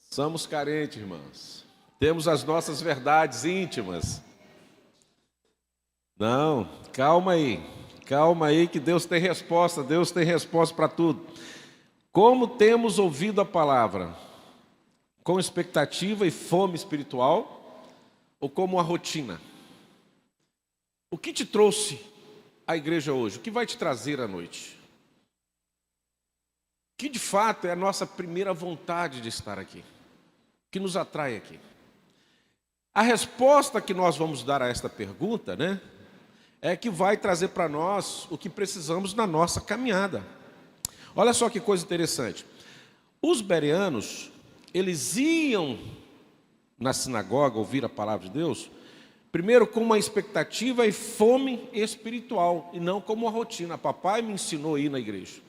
Somos carentes, irmãos. Temos as nossas verdades íntimas. Não, calma aí que Deus tem resposta para tudo. Como temos ouvido a palavra? Com expectativa e fome espiritual ou como uma rotina? O que te trouxe à igreja hoje? O que vai te trazer à noite? Que de fato é a nossa primeira vontade de estar aqui, que nos atrai aqui. A resposta que nós vamos dar a esta pergunta, né, é que vai trazer para nós o que precisamos na nossa caminhada. Olha só que coisa interessante. Os bereanos, eles iam na sinagoga ouvir a palavra de Deus, primeiro com uma expectativa e fome espiritual, e não como uma rotina. Papai me ensinou a ir na igreja.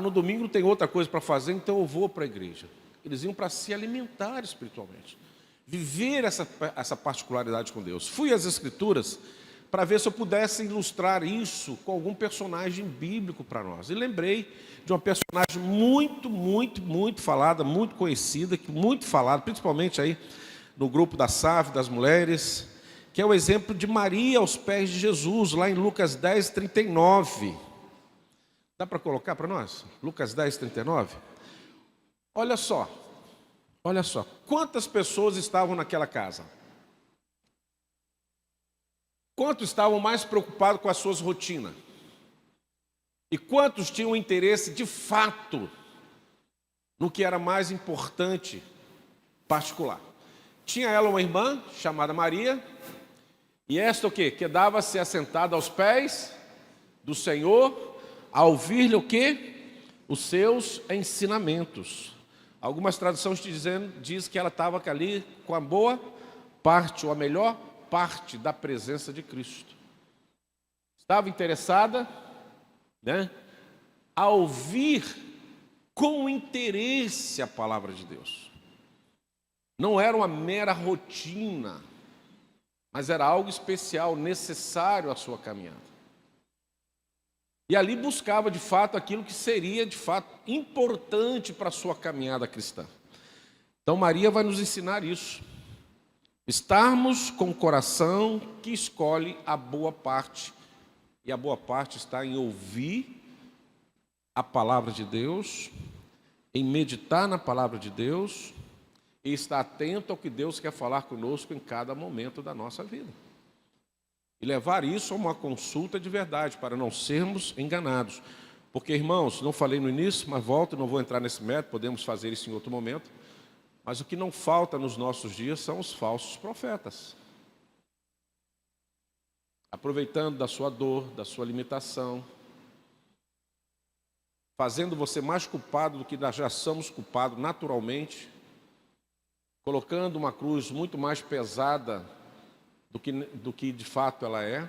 No domingo não tem outra coisa para fazer, então eu vou para a igreja. Eles iam para se alimentar espiritualmente, viver essa particularidade com Deus. Fui às Escrituras para ver se eu pudesse ilustrar isso com algum personagem bíblico para nós. E lembrei de uma personagem muito falada, muito conhecida, muito falada, principalmente aí no grupo da SAF, das mulheres, que é o exemplo de Maria aos pés de Jesus, lá em Lucas 10, 39. Dá para colocar para nós? Lucas 10, 39? Olha só, quantas pessoas estavam naquela casa? Quantos estavam mais preocupados com as suas rotinas? E quantos tinham interesse de fato no que era mais importante, particular? Tinha ela uma irmã chamada Maria, e esta o quê? Quedava-se assentada aos pés do Senhor, a ouvir-lhe o quê? Os seus ensinamentos. Algumas traduções diz que ela estava ali com a boa parte, ou a melhor parte da presença de Cristo. Estava interessada, né, a ouvir com interesse a palavra de Deus. Não era uma mera rotina, mas era algo especial, necessário à sua caminhada. E ali buscava de fato aquilo que seria de fato importante para a sua caminhada cristã. Então Maria vai nos ensinar isso. Estarmos com o coração que escolhe a boa parte. E a boa parte está em ouvir a palavra de Deus, em meditar na palavra de Deus e estar atento ao que Deus quer falar conosco em cada momento da nossa vida. E levar isso a uma consulta de verdade, para não sermos enganados. Porque, irmãos, não falei no início, mas volto, não vou entrar nesse mérito, podemos fazer isso em outro momento. Mas o que não falta nos nossos dias são os falsos profetas. Aproveitando da sua dor, da sua limitação, fazendo você mais culpado do que nós já somos culpados naturalmente, colocando uma cruz muito mais pesada do que de fato ela é,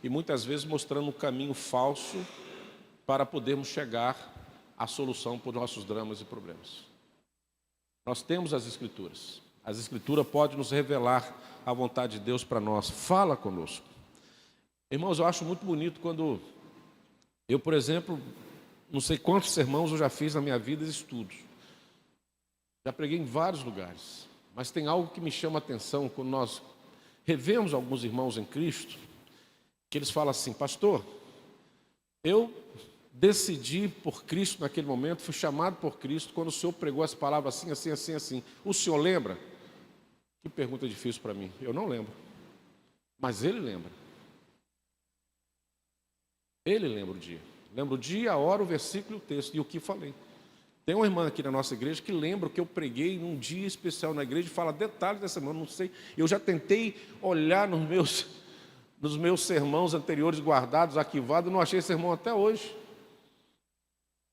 e muitas vezes mostrando um caminho falso para podermos chegar à solução para os nossos dramas e problemas. Nós temos as Escrituras. As Escrituras podem nos revelar a vontade de Deus para nós. Fala conosco. Irmãos, eu acho muito bonito quando eu, por exemplo, não sei quantos sermões eu já fiz na minha vida de estudos. Já preguei em vários lugares. Mas tem algo que me chama a atenção quando nós revemos alguns irmãos em Cristo, que eles falam assim: pastor, eu decidi por Cristo naquele momento, fui chamado por Cristo quando o Senhor pregou as palavras assim, assim, assim, assim. O Senhor lembra? Que pergunta difícil para mim. Eu não lembro. Mas Ele lembra. Ele lembra o dia. Lembra o dia, a hora, o versículo e o texto. E o que falei. Tem uma irmã aqui na nossa igreja que lembra o que eu preguei num dia especial na igreja e fala detalhes dessa semana, não sei. Eu já tentei olhar nos meus sermões anteriores guardados, arquivados, não achei sermão até hoje.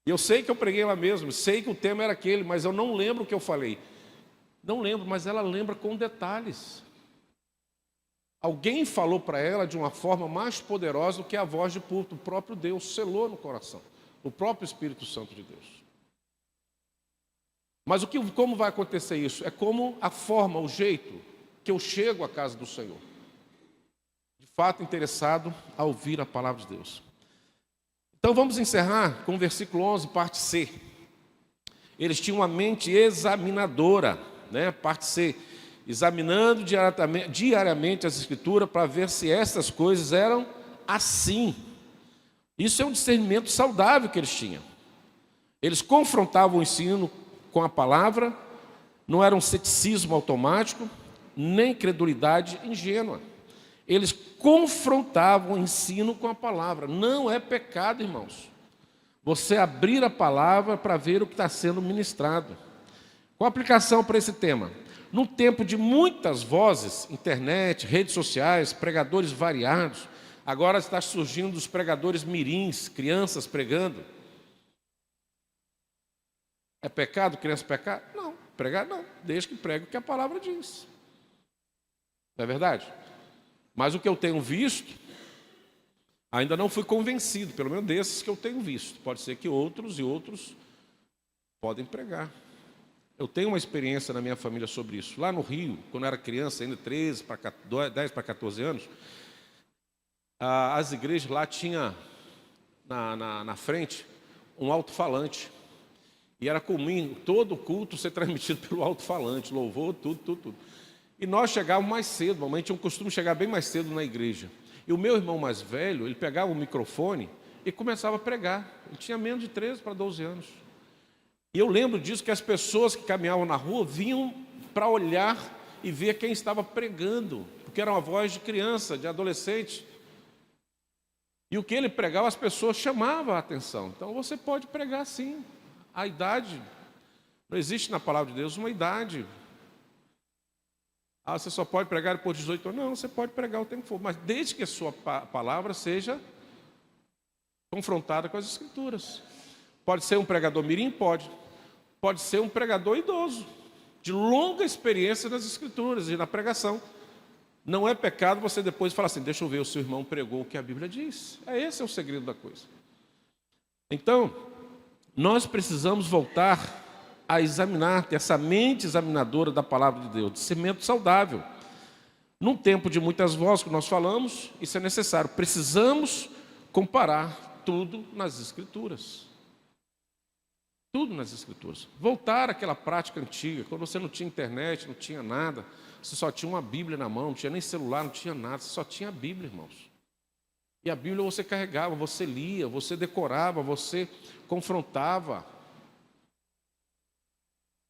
E eu sei que eu preguei lá mesmo, sei que o tema era aquele, mas eu não lembro o que eu falei. Não lembro, mas ela lembra com detalhes. Alguém falou para ela de uma forma mais poderosa do que a voz de púlpito. O próprio Deus selou no coração. O próprio Espírito Santo de Deus. Mas como vai acontecer isso? É como a forma, o jeito que eu chego à casa do Senhor. De fato interessado a ouvir a palavra de Deus. Então vamos encerrar com o versículo 11, parte C. Eles tinham uma mente examinadora, né? Parte C. Examinando diariamente as Escrituras para ver se essas coisas eram assim. Isso é um discernimento saudável que eles tinham. Eles confrontavam o ensino com a palavra, não era um ceticismo automático, nem credulidade ingênua. Eles confrontavam o ensino com a palavra. Não é pecado, irmãos, você abrir a palavra para ver o que está sendo ministrado. Qual a aplicação para esse tema? Num tempo de muitas vozes, internet, redes sociais, pregadores variados, agora está surgindo os pregadores mirins, crianças pregando. É pecado criança pecar? Não, pregar não, desde que pregue o que a palavra diz. Não é verdade? Mas o que eu tenho visto, ainda não fui convencido, pelo menos desses que eu tenho visto. Pode ser que outros podem pregar. Eu tenho uma experiência na minha família sobre isso. Lá no Rio, quando eu era criança, ainda 10 para 14 anos, as igrejas lá tinham na frente um alto-falante. E era comum todo o culto ser transmitido pelo alto-falante, louvor, tudo. E nós chegávamos mais cedo, normalmente tinha um costume de chegar bem mais cedo na igreja. E o meu irmão mais velho, ele pegava o microfone e começava a pregar. Ele tinha menos de 13 para 12 anos. E eu lembro disso, que as pessoas que caminhavam na rua vinham para olhar e ver quem estava pregando, porque era uma voz de criança, de adolescente. E o que ele pregava, as pessoas chamavam a atenção. Então você pode pregar sim. A idade, não existe na palavra de Deus uma idade. Você só pode pregar depois de 18 anos. Não, você pode pregar o tempo que for, mas desde que a sua palavra seja confrontada com as Escrituras. Pode ser um pregador mirim? Pode. Pode ser um pregador idoso, de longa experiência nas Escrituras e na pregação. Não é pecado você depois falar assim: deixa eu ver, o seu irmão pregou o que a Bíblia diz. Esse é o segredo da coisa. Então, nós precisamos voltar a examinar, ter essa mente examinadora da palavra de Deus, discernimento saudável. Num tempo de muitas vozes que nós falamos, isso é necessário. Precisamos comparar tudo nas Escrituras. Tudo nas Escrituras. Voltar àquela prática antiga, quando você não tinha internet, não tinha nada, você só tinha uma Bíblia na mão, não tinha nem celular, não tinha nada, você só tinha a Bíblia, irmãos. E a Bíblia você carregava, você lia, você decorava, você confrontava.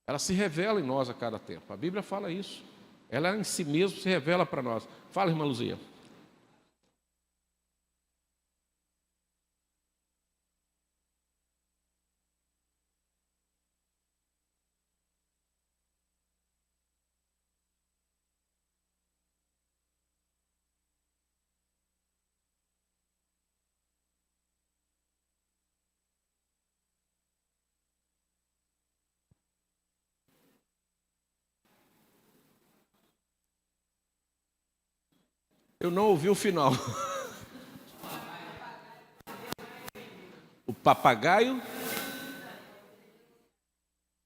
Ela se revela em nós a cada tempo. A Bíblia fala isso. Ela em si mesma se revela para nós. Fala, irmã Luzia. Eu não ouvi o final. O papagaio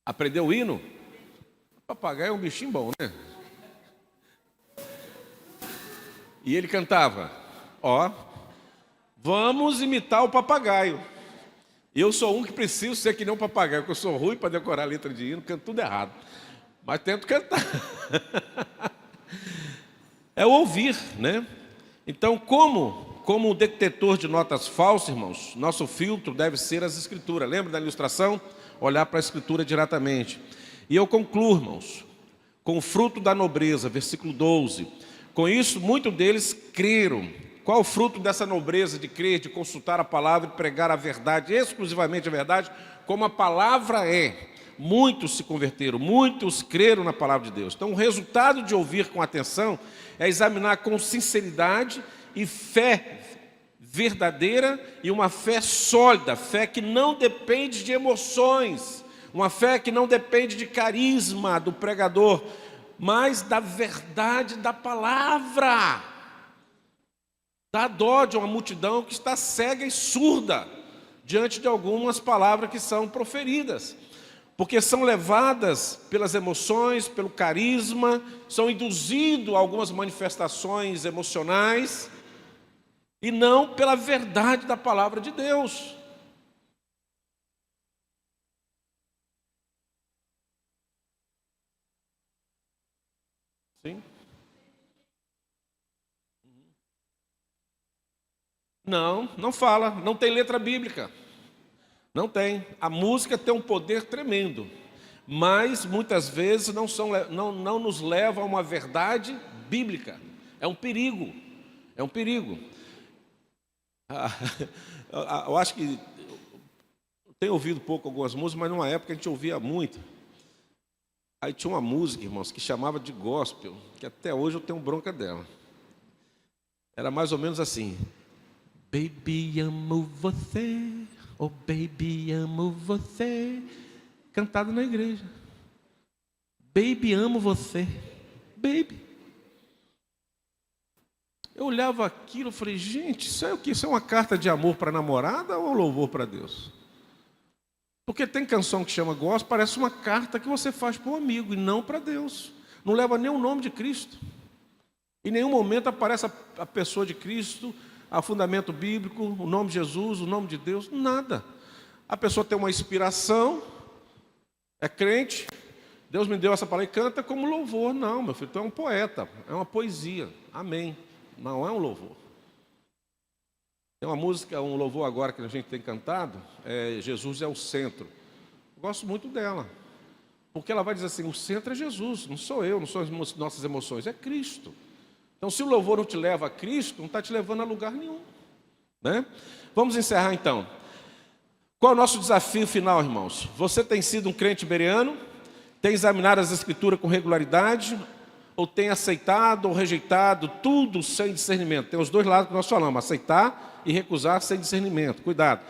aprendeu o hino? O papagaio é um bichinho bom, né? E ele cantava, ó, vamos imitar o papagaio. Eu sou um que preciso ser que nem um papagaio, porque eu sou ruim para decorar a letra de hino, canto tudo errado. Mas tento cantar. É o ouvir, né? Então, como detetor de notas falsas, irmãos, nosso filtro deve ser as Escrituras. Lembra da ilustração? Olhar para a Escritura diretamente. E eu concluo, irmãos, com o fruto da nobreza, versículo 12. Com isso, muitos deles creram. Qual o fruto dessa nobreza de crer, de consultar a palavra e pregar a verdade, exclusivamente a verdade, como a palavra é? Muitos se converteram, muitos creram na palavra de Deus. Então, o resultado de ouvir com atenção é examinar com sinceridade e fé verdadeira e uma fé sólida, fé que não depende de emoções, uma fé que não depende de carisma do pregador, mas da verdade da palavra. Dá dó de uma multidão que está cega e surda diante de algumas palavras que são proferidas, porque são levadas pelas emoções, pelo carisma, são induzidos a algumas manifestações emocionais e não pela verdade da palavra de Deus. Sim? Não fala, não tem letra bíblica. Não tem. A música tem um poder tremendo, mas muitas vezes não nos leva a uma verdade bíblica. É um perigo. É um perigo. Eu acho que tenho ouvido pouco algumas músicas, mas numa época a gente ouvia muito. Aí tinha uma música, irmãos, que chamava de gospel, que até hoje eu tenho bronca dela. Era mais ou menos assim: baby, amo você, oh baby, amo você. Cantado na igreja. Baby, amo você. Baby. Eu olhava aquilo e falei, gente, isso é o quê? Isso é uma carta de amor para a namorada ou louvor para Deus? Porque tem canção que chama gospel, parece uma carta que você faz para um amigo e não para Deus. Não leva nem o nome de Cristo. Em nenhum momento aparece a pessoa de Cristo, o fundamento bíblico, o nome de Jesus, o nome de Deus, nada. A pessoa tem uma inspiração, é crente, Deus me deu essa palavra e canta como louvor. Não, meu filho, tu é um poeta, é uma poesia, amém. Não é um louvor. Tem uma música, um louvor agora que a gente tem cantado, Jesus é o centro. Eu gosto muito dela, porque ela vai dizer assim, o centro é Jesus, não sou eu, não são as nossas emoções, é Cristo. Então, se o louvor não te leva a Cristo, não está te levando a lugar nenhum, né? Vamos encerrar então. Qual é o nosso desafio final, irmãos? Você tem sido um crente bereano? Tem examinado as Escrituras com regularidade? Ou tem aceitado ou rejeitado tudo sem discernimento? Tem os dois lados que nós falamos, aceitar e recusar sem discernimento. Cuidado.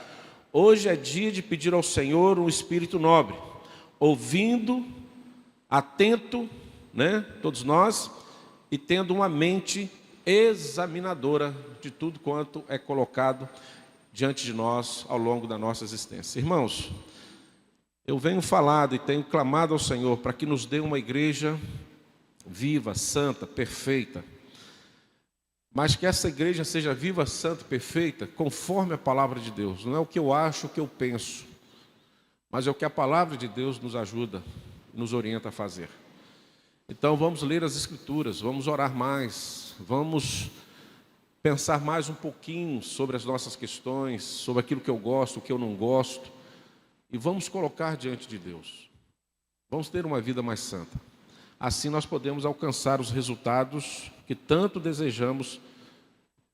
Hoje é dia de pedir ao Senhor um espírito nobre, ouvindo, atento, né? Todos nós, e tendo uma mente examinadora de tudo quanto é colocado diante de nós ao longo da nossa existência. Irmãos, eu venho falado e tenho clamado ao Senhor para que nos dê uma igreja viva, santa, perfeita, mas que essa igreja seja viva, santa, perfeita, conforme a palavra de Deus. Não é o que eu acho, o que eu penso, mas é o que a palavra de Deus nos ajuda, nos orienta a fazer. Então vamos ler as Escrituras, vamos orar mais, vamos pensar mais um pouquinho sobre as nossas questões, sobre aquilo que eu gosto, o que eu não gosto, e vamos colocar diante de Deus. Vamos ter uma vida mais santa. Assim nós podemos alcançar os resultados que tanto desejamos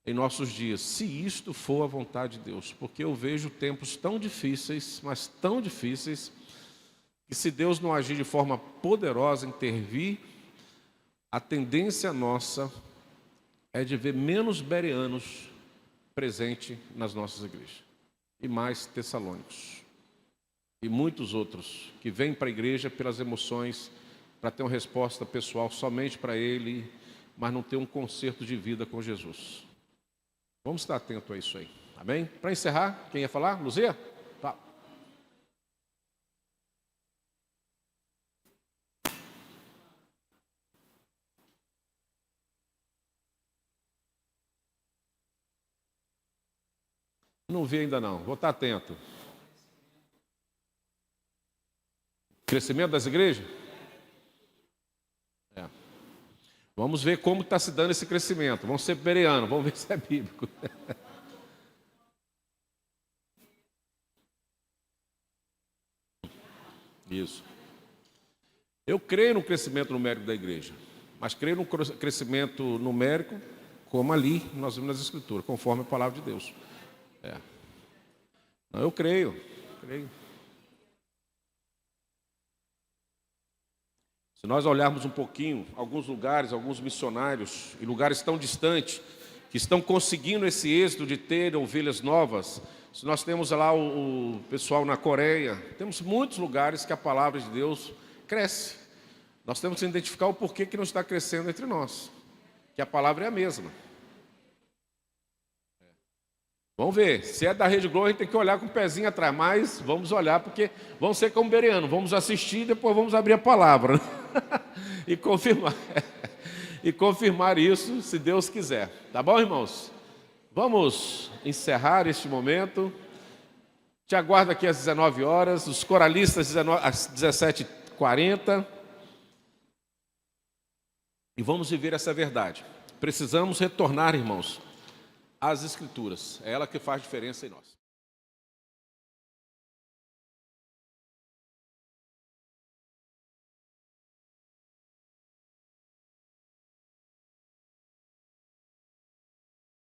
em nossos dias, se isto for a vontade de Deus. Porque eu vejo tempos tão difíceis, mas tão difíceis, que se Deus não agir de forma poderosa, intervir, a tendência nossa é de ver menos bereanos presentes nas nossas igrejas. E mais tessalônicos. E muitos outros que vêm para a igreja pelas emoções, para ter uma resposta pessoal somente para ele mas não ter um conserto de vida com Jesus. Vamos estar atento a isso aí, amém? Para encerrar, quem ia falar? Luzia? Tá. Não vi ainda não, vou estar atento. Crescimento das igrejas? Vamos ver como está se dando esse crescimento. Vamos ser bereanos, vamos ver se é bíblico. Isso. Eu creio no crescimento numérico da igreja, mas creio no crescimento numérico como ali nós vimos nas Escrituras, conforme a palavra de Deus. Não, eu creio. Se nós olharmos um pouquinho, alguns lugares, alguns missionários, e lugares tão distantes, que estão conseguindo esse êxito de ter ovelhas novas, se nós temos lá o pessoal na Coreia, temos muitos lugares que a palavra de Deus cresce. Nós temos que identificar o porquê que não está crescendo entre nós, que a palavra é a mesma. Vamos ver, se é da Rede Globo, a gente tem que olhar com o pezinho atrás, mas vamos olhar, porque vamos ser como bereano, vamos assistir e depois vamos abrir a palavra e confirmar isso, se Deus quiser. Tá bom, irmãos? Vamos encerrar este momento. Te aguardo aqui às 19 horas, os coralistas às 17h40. E vamos viver essa verdade. Precisamos retornar, irmãos, às Escrituras. É ela que faz diferença em nós.